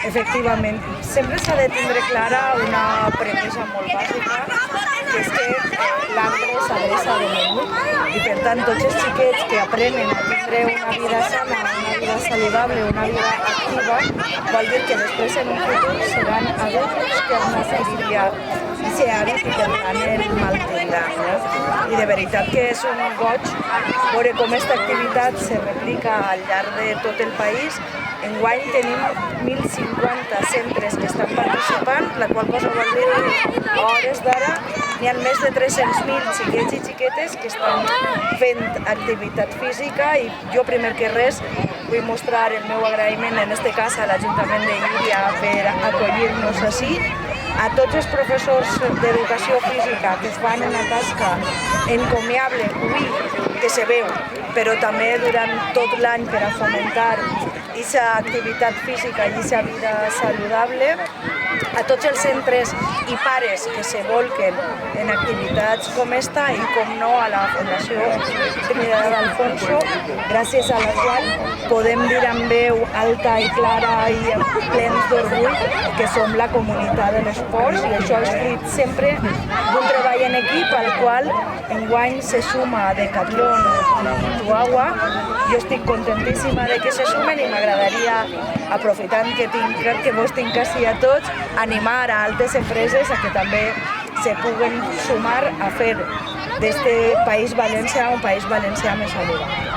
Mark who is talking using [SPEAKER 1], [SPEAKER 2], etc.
[SPEAKER 1] Efectivament, sempre s'ha de tindre clara una premissa molt bàsica, que és que l'arbre s'adreça de menú i per tant tots els xiquets que aprenen a tindre una vida sana, una vida saludable, una vida activa, vol dir que després en un futur seran adults que han de seguir ja aquest hàbit i per tant el mantindran. I de veritat que és un goig veure com aquesta activitat se replica al llarg de tot el país. Enguany tenim 1.050 centres que estan participant, la qual cosa vol dir que a hores d'ara hi ha més de 300.000 xiquets i xiquetes que estan fent activitat física i jo primer que res vull mostrar el meu agraïment en este cas a l'Ajuntament de Llíria per acollir-nos així, a tots els professors d'educació física que fan una tasca encomiable avui que se veu, però també durant tot l'any per a fomentar aquesta activitat física i aquesta vida saludable, a tots els centres i pares que se volquen en activitats com esta i com no a la Fundació Trinidad Alfonso, gràcies a la qual podem dir amb veu alta i clara i plens d'orgull que som la comunitat de l'esport i això és fruit sempre d'un treball en equip al qual enguany se suma Decathlon i Tuagua. Jo estic contentíssima de que se sumen i m'agradaria, aprofitant que vos tinc així a tots, animar a altres empreses a que també se puguen sumar a fer d'este País Valencià un País Valencià més saludable.